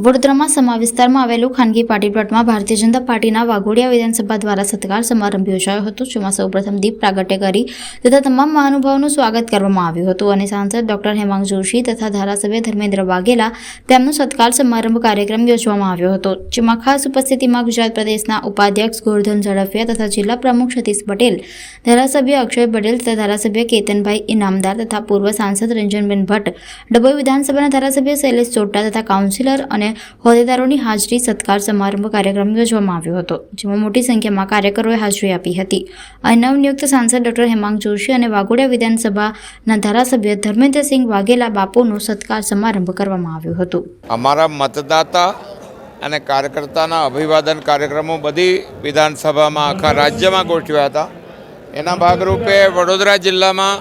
વડોદરામાં સમા વિસ્તારમાં આવેલું ખાનગી પાર્ટી પ્લોટમાં ભારતીય જનતા પાર્ટીના વાઘોડિયા વિધાનસભા દ્વારા સત્કાર સમારંભ યોજાયો હતો, જેમાં સૌપ્રથમ દીપ પ્રાગટ્ય કરી તથા તમામ મહાનુભાવોનું સ્વાગત કરવામાં આવ્યું હતું અને સાંસદ ડોક્ટર હેમાંગ જોશી તથા ધારાસભ્ય ધર્મેન્દ્ર વાઘેલા તેમનો સત્કાર સમારંભ કાર્યક્રમ યોજવામાં આવ્યો હતો, જેમાં ખાસ ઉપસ્થિતિમાં ગુજરાત પ્રદેશના ઉપાધ્યક્ષ ગોરધન ઝડફિયા તથા જિલ્લા પ્રમુખ સતીશ પટેલ, ધારાસભ્ય અક્ષય પટેલ તથા ધારાસભ્ય કેતનભાઈ ઇનામદાર તથા પૂર્વ સાંસદ રંજનબેન ભટ્ટ, ડભોઈ વિધાનસભાના ધારાસભ્ય શૈલેષ ચોટડા તથા કાઉન્સિલર અને હોદ્દેદારોની હાજરી સત્કાર સમારંભ કાર્યક્રમ યોજવામાં આવ્યો હતો, જેમાં મોટી સંખ્યામાં કાર્યકરોએ હાજરી આપી હતી અને નવનિયુક્ત સાંસદ ડોક્ટર હેમાંગ જોશી અને વાઘોડિયા વિધાનસભાના ધારાસભ્ય ધર્મેન્દ્રસિંહ વાઘેલા બાપુનો સત્કાર સમારંભ કરવામાં આવ્યો હતો। અમારા મતદાતા અને કાર્યકર્તાના અભિવાદન કાર્યક્રમો બધી વિધાનસભામાં આખા રાજ્યમાં ગોઠવ્યા હતા। એના ભાગરૂપે વડોદરા જિલ્લામાં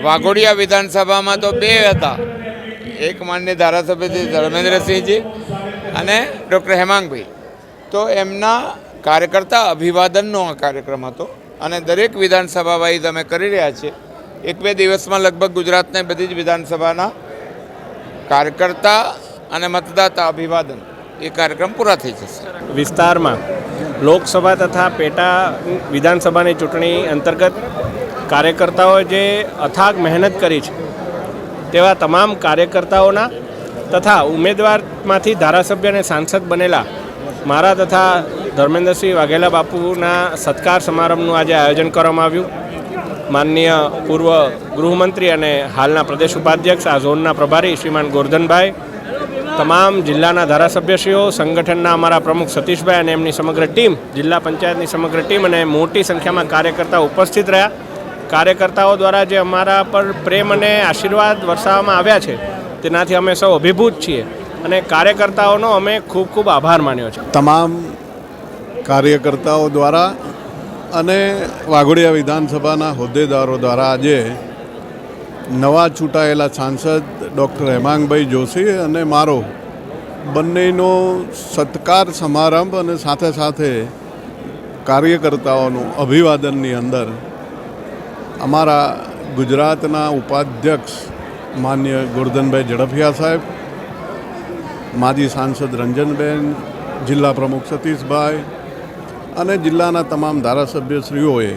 વાઘોડિયા વિધાનસભામાં તો બે હતા, એક માનનીય ધારાસભ્ય શ્રી ધર્મેન્દ્રસિંહજી અને ડૉક્ટર હેમાંગભાઈ। તો એમના કાર્યકર્તા અભિવાદનનો આ કાર્યક્રમ હતો અને દરેક વિધાનસભા વાઇઝ અમે કરી રહ્યા છીએ। એક બે દિવસમાં લગભગ ગુજરાતની બધી જ વિધાનસભાના કાર્યકર્તા અને મતદાતા અભિવાદન એ કાર્યક્રમ પૂરા થઈ જશે। વિસ્તારમાં લોકસભા તથા પેટા વિધાનસભાની ચૂંટણી અંતર્ગત કાર્યકર્તાઓએ જે અથાગ મહેનત કરી છે તેવા તમામ કાર્યકર્તાઓના તથા ઉમેદવારમાંથી ધારાસભ્ય અને સાંસદ બનેલા મારા તથા ધર્મેન્દ્રસિંહ વાઘેલા બાપુના સત્કાર સમારંભનું આજે આયોજન કરવામાં આવ્યું। માનનીય પૂર્વ ગૃહમંત્રી અને હાલના પ્રદેશ ઉપાધ્યક્ષ આ ઝોનના પ્રભારી શ્રીમાન ગોરધનભાઈ, તમામ જિલ્લાના ધારાસભ્યશ્રીઓ, સંગઠનના અમારા પ્રમુખ સતીશભાઈ અને એમની સમગ્ર ટીમ, જિલ્લા પંચાયતની સમગ્ર ટીમ અને મોટી સંખ્યામાં કાર્યકર્તાઓ ઉપસ્થિત રહ્યા। કાર્યકર્તાઓ દ્વારા જે અમારા પર પ્રેમ અને આશીર્વાદ વરસાવવામાં આવ્યા છે તેનાથી અમે સૌ અભિભૂત છીએ અને કાર્યકર્તાઓનો અમે ખૂબ ખૂબ આભાર માન્યો છે। તમામ કાર્યકર્તાઓ દ્વારા અને વાઘોડિયા વિધાનસભાના હોદ્દેદારો દ્વારા આજે નવા ચૂંટાયેલા સાંસદ ડૉક્ટર હેમાંગભાઈ જોશી અને મારો બંનેનો સત્કાર સમારંભ અને સાથે સાથે કાર્યકર્તાઓનું અભિવાદનની અંદર અમારા ગુજરાતના ઉપાધ્યક્ષ માનનીય ગોરધનભાઈ ઝડફિયા સાહેબ, માજી સાંસદ રંજનબેન, જિલ્લા પ્રમુખ સતીશભાઈ અને જિલ્લાના તમામ ધારાસભ્યશ્રીઓએ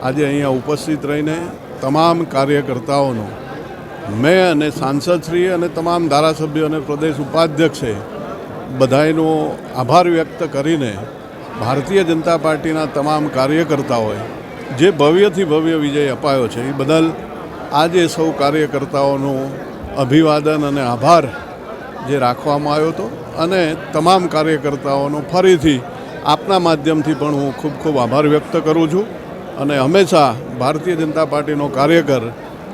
આજે અહીંયા ઉપસ્થિત રહીને તમામ કાર્યકર્તાઓનો મેં અને સાંસદશ્રી અને તમામ ધારાસભ્યો અને પ્રદેશ ઉપાધ્યક્ષે બધાયનો આભાર વ્યક્ત કરીને ભારતીય જનતા પાર્ટીના તમામ કાર્યકર્તાઓએ જે ભવ્યથી ભવ્ય વિજય અપાયો છે એ બદલ આજે સૌ કાર્યકર્તાઓનું અભિવાદન અને આભાર જે રાખવામાં આવ્યો હતો અને તમામ કાર્યકર્તાઓનો ફરીથી આપના માધ્યમથી પણ હું ખૂબ ખૂબ આભાર વ્યક્ત કરું છું। અને હંમેશા ભારતીય જનતા પાર્ટીનો કાર્યકર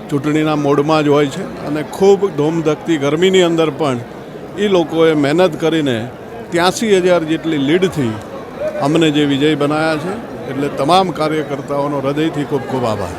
ચૂંટણીના મોડમાં જ હોય છે અને ખૂબ ધોમધકતી ગરમીની અંદર પણ એ લોકોએ મહેનત કરીને 83,000 જેટલી લીડથી અમને જે વિજય બનાવ્યા છે, એટલે તમામ કાર્યકર્તાઓનો હૃદયથી ખૂબ ખૂબ આભાર।